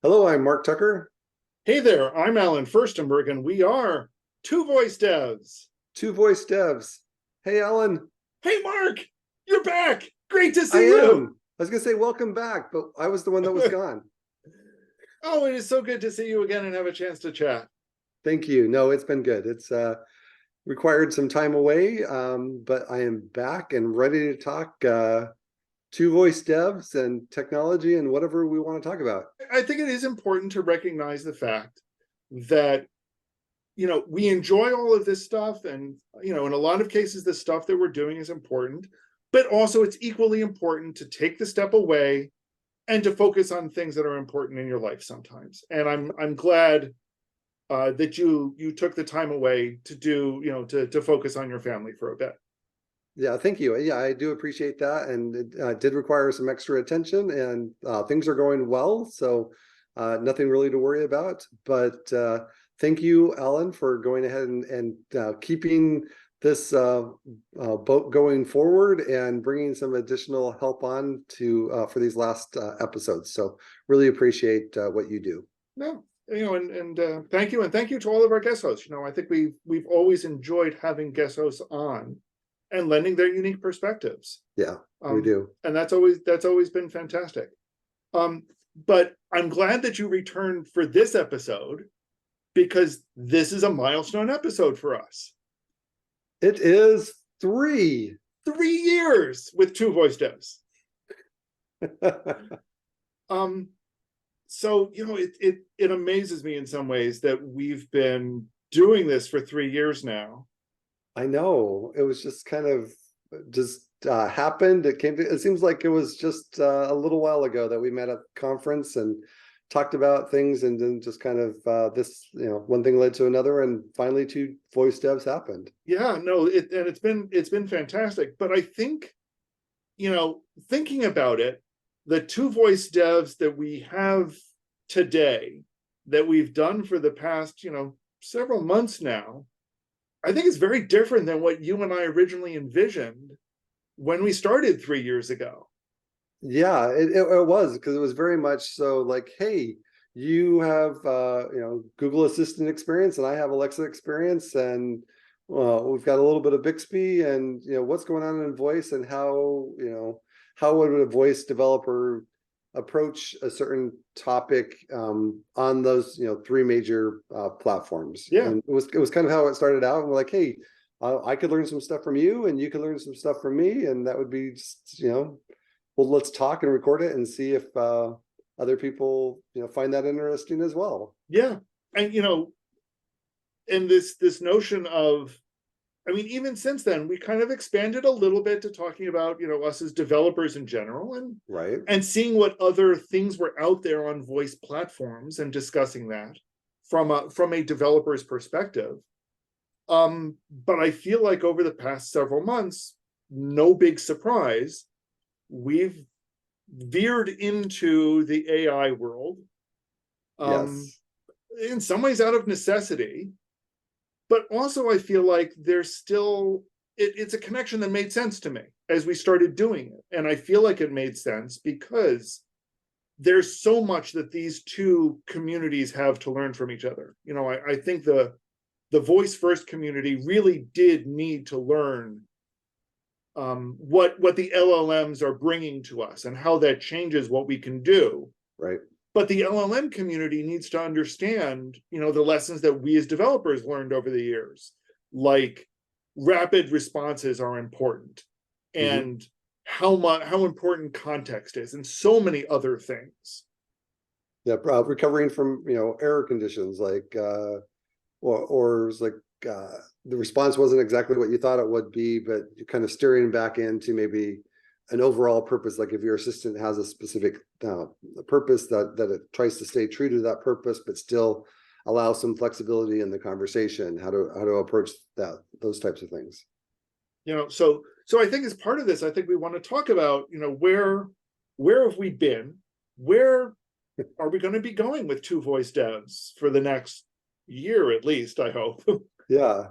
Hello, I'm Mark Tucker, Hey there, I'm Alan Furstenberg, and we are Two Voice Devs. Two Voice Devs. Hey, Alan, Hey, Mark, you're back. Great to I see you. am. I was going to say welcome back, but I was the one that was gone. Oh, it is so good to see you again and have a chance to chat. Thank you. No, it's been good. It's required some time away, but I am back and ready to talk Two Voice Devs and technology and whatever we want to talk about. I think it is important to recognize the fact that, we enjoy all of this stuff. And, in a lot of cases, the stuff that we're doing is important, but also it's equally important to take the step away and to focus on things that are important in your life sometimes. And I'm glad that you took the time away to do, to focus on your family for a bit. Yeah, thank you. Yeah, I do appreciate that. And it did require some extra attention, and things are going well. So nothing really to worry about. But thank you, Alan, for going ahead and keeping this boat going forward and bringing some additional help on to for these last episodes. So really appreciate what you do. No, and thank you, and thank you to all of our guest hosts. I think we've always enjoyed having guest hosts on and lending their unique perspectives. Yeah, we do. And that's always been fantastic. But I'm glad that you returned for this episode, because this is a milestone episode for us. It is 3. 3 years with Two Voice Devs. So it amazes me in some ways that we've been doing this for 3 years now. I know, it was just kind of just happened. It seems like it was just a little while ago that we met at a conference and talked about things, and then just kind of this, one thing led to another, and finally Two Voice Devs happened. Yeah, no, it's been fantastic. But I think, thinking about it, the Two Voice Devs that we have today, that we've done for the past, several months now, I think it's very different than what you and I originally envisioned when we started 3 years ago. Yeah, it was, because it was very much so like, hey, you have Google Assistant experience and I have Alexa experience, and we've got a little bit of Bixby, and what's going on in voice, and how would a voice developer approach a certain topic on those 3 major platforms. Yeah. And it was kind of how it started out, and we're like, hey, I could learn some stuff from you and you could learn some stuff from me, and that would be just, well, let's talk and record it and see if other people find that interesting as well. Yeah. And and this notion of, even since then, we kind of expanded a little bit to talking about, us as developers in general, Right. and seeing what other things were out there on voice platforms and discussing that from a developer's perspective. But I feel like over the past several months, no big surprise, we've veered into the AI world. Yes. In some ways out of necessity, but also I feel like there's still, it's a connection that made sense to me as we started doing it. And I feel like it made sense because there's so much that these two communities have to learn from each other. I think the voice first community really did need to learn what the LLMs are bringing to us and how that changes what we can do. Right. But the LLM community needs to understand, the lessons that we as developers learned over the years, like rapid responses are important, and how important context is, and so many other things. Yeah, recovering from error conditions, like or like the response wasn't exactly what you thought it would be, but you're kind of steering back into maybe an overall purpose. Like if your assistant has a specific purpose that it tries to stay true to that purpose, but still allow some flexibility in the conversation, how to approach those types of things. So I think as part of this, I think we want to talk about, where have we been? Where are we going to be going with Two Voice Devs for the next year, at least, I hope. Yeah.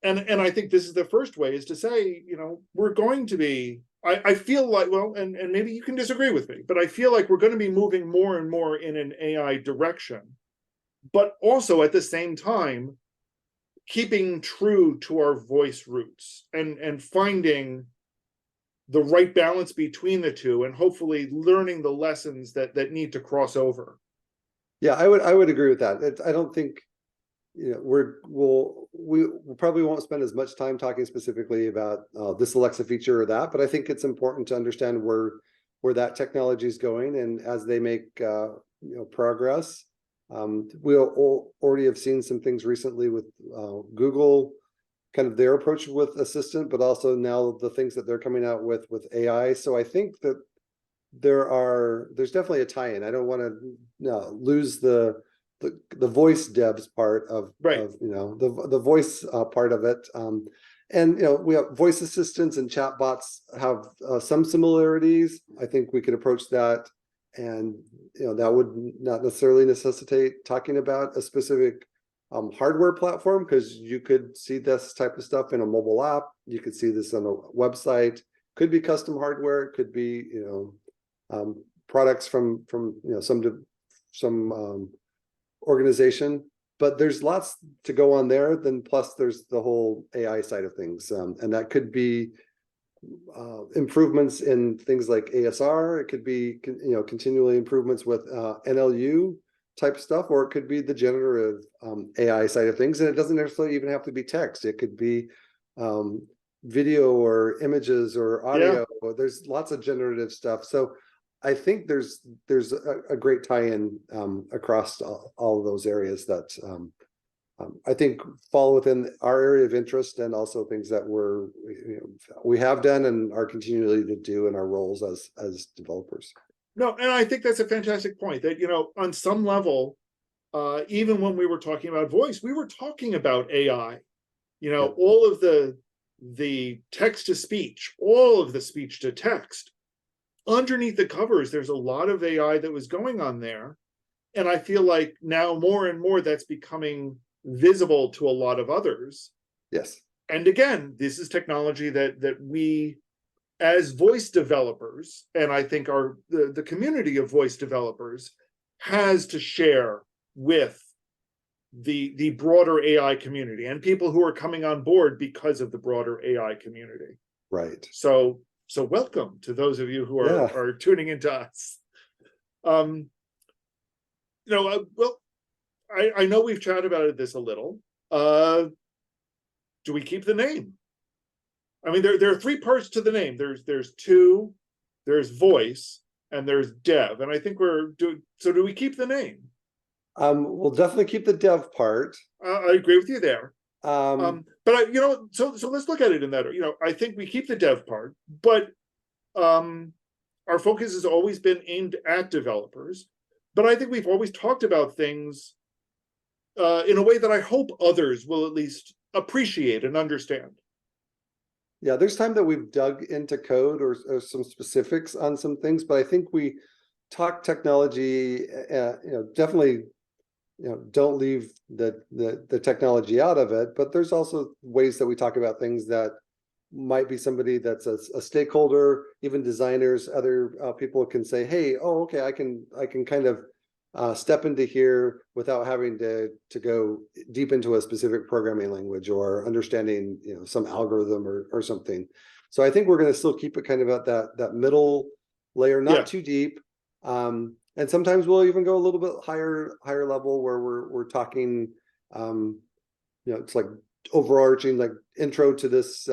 And I think this is the first way, is to say, we're going to be I feel like, well, and maybe you can disagree with me, but I feel like we're going to be moving more and more in an AI direction, but also at the same time, keeping true to our voice roots and finding the right balance between the two, and hopefully learning the lessons that need to cross over. Yeah, I would agree with that. I don't think, you know, we probably won't spend as much time talking specifically about this Alexa feature or that, but I think it's important to understand where that technology is going, and as they make progress. We'll already have seen some things recently with Google, kind of their approach with Assistant, but also now the things that they're coming out with AI. So I think that there's definitely a tie-in. I don't want to lose the voice devs part of, Right. of the voice part of it. And we have voice assistants and chatbots have some similarities. I think we could approach that, and that would not necessarily necessitate talking about a specific hardware platform, because you could see this type of stuff in a mobile app. You could see this on a website. Could be custom hardware. It could be products from some organization. But there's lots to go on there. Then plus there's the whole AI side of things, and that could be improvements in things like ASR. It could be continually improvements with NLU type stuff, or it could be the generative AI side of things. And it doesn't necessarily even have to be text. It could be video or images or audio. Yeah. There's lots of generative stuff. So I think there's a great tie-in across all of those areas that I think fall within our area of interest, and also things that we have done and are continually to do in our roles as developers. No, and I think that's a fantastic point, that on some level, even when we were talking about voice, we were talking about AI. All of the text to speech, all of the speech to text. Underneath the covers, there's a lot of AI that was going on there. And I feel like now more and more that's becoming visible to a lot of others. Yes. And again, this is technology that we, as voice developers, and I think the community of voice developers, has to share with the broader AI community and people who are coming on board because of the broader AI community. Right. So welcome to those of you who are tuning into us. Well, I know we've chatted about this a little. Do we keep the name? I mean, there are three parts to the name. There's two, there's voice, and there's dev. And I think do we keep the name? We'll definitely keep the dev part. I agree with you there. But so let's look at it in that. I think we keep the dev part, but our focus has always been aimed at developers. But I think we've always talked about things in a way that I hope others will at least appreciate and understand. Yeah, there's time that we've dug into code or some specifics on some things, but I think we talk technology. Definitely, don't leave the technology out of it. But there's also ways that we talk about things that might be somebody that's a stakeholder, even designers, other people can say, hey, oh, okay, I can kind of step into here without having to go deep into a specific programming language or understanding some algorithm or something. So I think we're going to still keep it kind of at that middle layer, not too deep. And sometimes we'll even go a little bit higher level where we're talking it's like overarching, like intro to this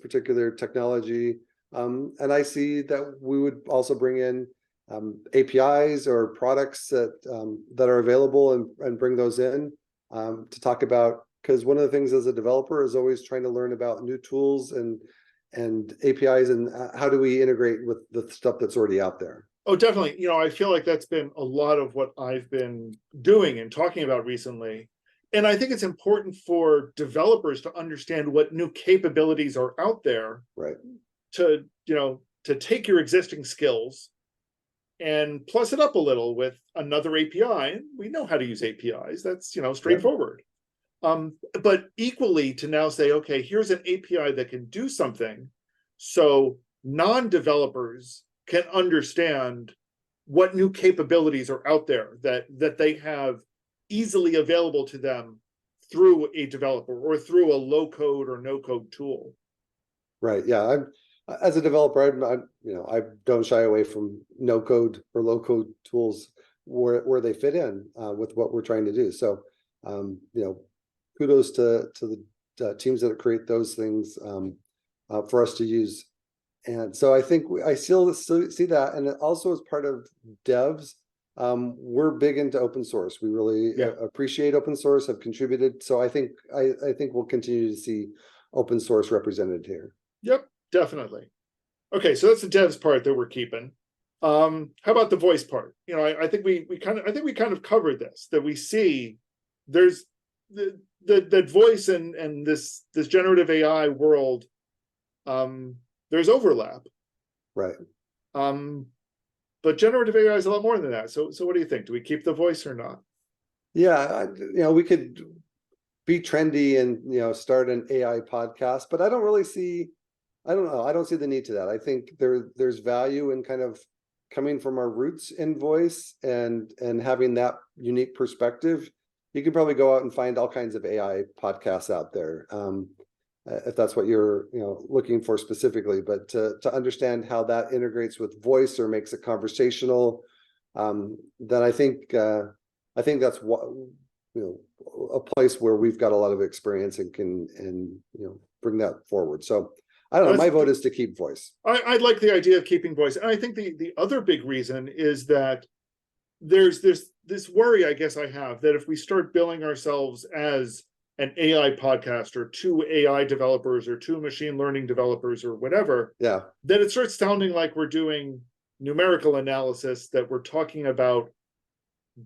particular technology. And I see that we would also bring in APIs or products that are available and bring those in to talk about, because one of the things as a developer is always trying to learn about new tools and APIs and how do we integrate with the stuff that's already out there. Oh, definitely. I feel like that's been a lot of what I've been doing and talking about recently. And I think it's important for developers to understand what new capabilities are out there. Right. To take your existing skills and plus it up a little with another API. We know how to use APIs. That's, straightforward. But equally to now say, okay, here's an API that can do something. So non-developers can understand what new capabilities are out there that they have easily available to them through a developer or through a low code or no code tool. Right. Yeah. As a developer, I don't shy away from no code or low code tools where they fit in with what we're trying to do. So, kudos to the teams that create those things for us to use. And so I think I still see that. And also as part of devs, we're big into open source. We really appreciate open source, have contributed. So I think we'll continue to see open source represented here. Yep, definitely. Okay, so that's the devs part that we're keeping. How about the voice part? I think we kind of covered this, that we see there's the voice and this generative AI world, there's overlap. Right. But generative AI is a lot more than that. So what do you think? Do we keep the voice or not? Yeah, we could be trendy and start an AI podcast, but I don't see the need to that. I think there's value in kind of coming from our roots in voice and having that unique perspective. You can probably go out and find all kinds of AI podcasts out there, if that's what you're looking for specifically. But to understand how that integrates with voice or makes it conversational, then I think that's what a place where we've got a lot of experience and can bring that forward. So I don't know. My vote is to keep voice. I like the idea of keeping voice, and I think the other big reason is that there's this worry, I guess I have, that if we start billing ourselves as an AI podcast or two AI developers or two machine learning developers or whatever, then it starts sounding like we're doing numerical analysis, that we're talking about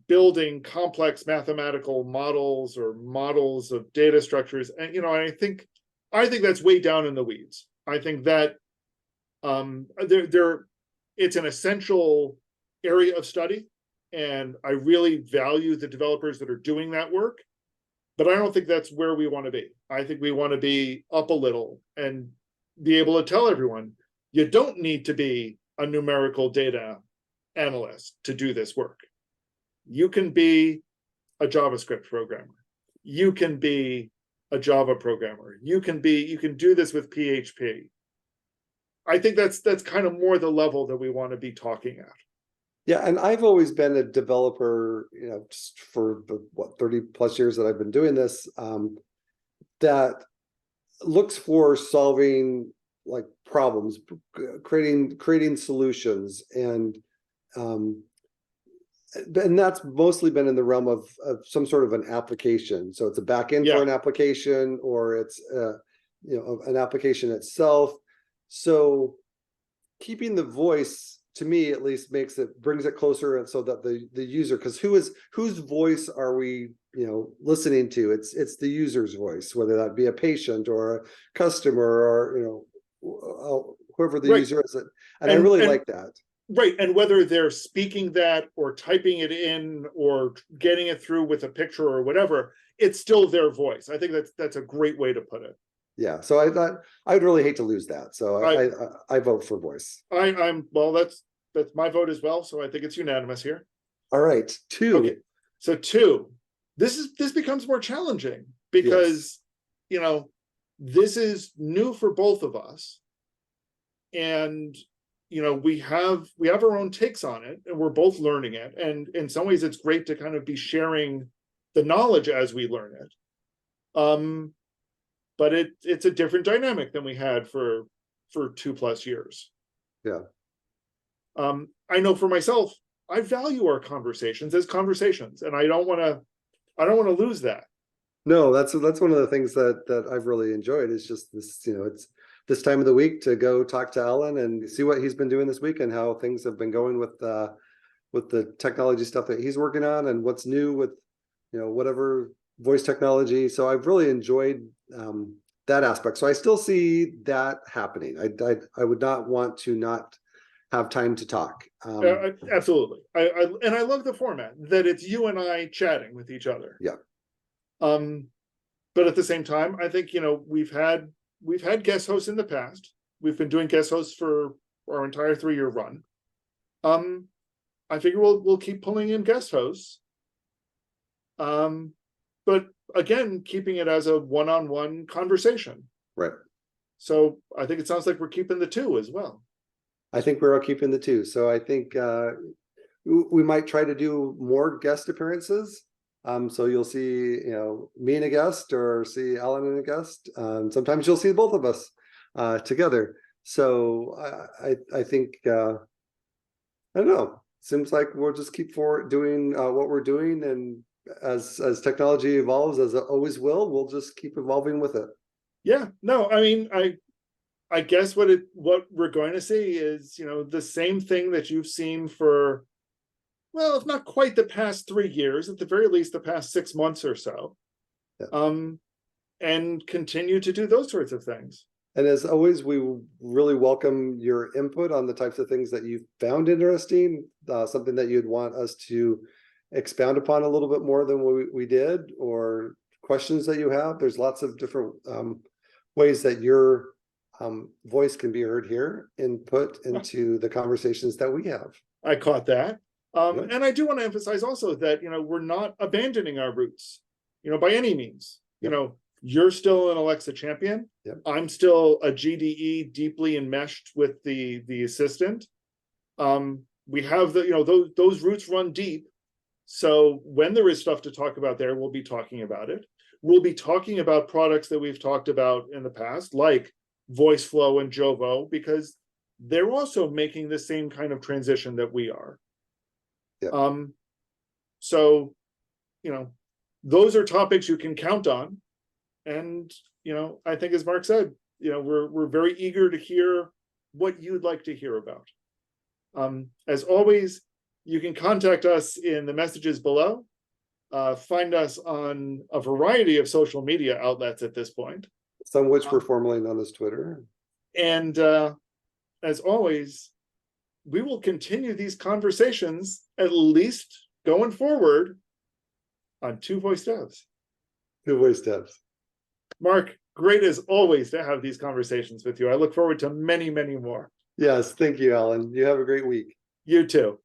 building complex mathematical models or models of data structures. And I think that's way down in the weeds. I think that it's an essential area of study, and I really value the developers that are doing that work, but I don't think that's where we want to be. I think we want to be up a little and be able to tell everyone, you don't need to be a numerical data analyst to do this work. You can be a JavaScript programmer. You can be a Java programmer. You can do this with PHP. I think that's kind of more the level that we want to be talking at. Yeah, and I've always been a developer, just for the 30 plus years that I've been doing this, that looks for solving like problems, creating solutions, and that's mostly been in the realm of some sort of an application. So it's a backend for an application, or it's an application itself. So keeping the voice, to me at least, brings it closer, and so that the user, because whose voice are we listening to? It's the user's voice, whether that be a patient or a customer or whoever the user is. And I really like that. Right, and whether they're speaking that or typing it in or getting it through with a picture or whatever, it's still their voice. I think that's a great way to put it. Yeah, so I'd really hate to lose that. So I vote for voice. Well, that's my vote as well. So I think it's unanimous here. All right, 2. Okay, so 2. This becomes more challenging because this is new for both of us, and we have our own takes on it, and we're both learning it. And in some ways, it's great to kind of be sharing the knowledge as we learn it. But it's a different dynamic than we had for 2+ years. Yeah. I know for myself, I value our conversations as conversations, and I don't want to lose that. No, that's one of the things that I've really enjoyed, is just this, it's this time of the week to go talk to Alan and see what he's been doing this week and how things have been going with the technology stuff that he's working on, and what's new with whatever voice technology. So I've really enjoyed that aspect. So I still see that happening. I would not want to not have time to talk. Absolutely. I love the format that it's you and I chatting with each other. Yeah. But at the same time, I think we've had guest hosts in the past. we've been doing guest hosts for our entire 3-year run. I figure we'll keep pulling in guest hosts. But again, keeping it as a one-on-one conversation. Right. So I think it sounds like we're keeping the 2 as well. I think we're all keeping the 2. So I think we might try to do more guest appearances. So you'll see, me and a guest, or see Alan and a guest. Sometimes you'll see both of us together. So I think, I don't know, seems like we'll just keep doing what we're doing. And as technology evolves, as it always will, we'll just keep evolving with it. Yeah, no, I mean, I guess what we're going to see is, the same thing that you've seen for, well, if not quite the past 3 years, at the very least the past 6 months or so. Yeah. And continue to do those sorts of things. And as always, we really welcome your input on the types of things that you found interesting, something that you'd want us to expound upon a little bit more than we did, or questions that you have. There's lots of different ways that your voice can be heard here, input into the conversations that we have. I caught that. Yeah. And I do want to emphasize also that, we're not abandoning our roots, by any means. Yep. You're still an Alexa champion. Yep. I'm still a GDE deeply enmeshed with the assistant. We have those roots run deep. So when there is stuff to talk about there, we'll be talking about it. We'll be talking about products that we've talked about in the past, like VoiceFlow and Jovo, because they're also making the same kind of transition that we are. Yeah. So, those are topics you can count on. And, I think, as Mark said, we're very eager to hear what you'd like to hear about. As always, you can contact us in the messages below. Find us on a variety of social media outlets at this point. Some which we're formerly known as Twitter. And as always, we will continue these conversations, at least going forward, on Two Voice Devs. Two Voice Devs. Mark, great as always to have these conversations with you. I look forward to many, many more. Yes, thank you, Alan. You have a great week. You too.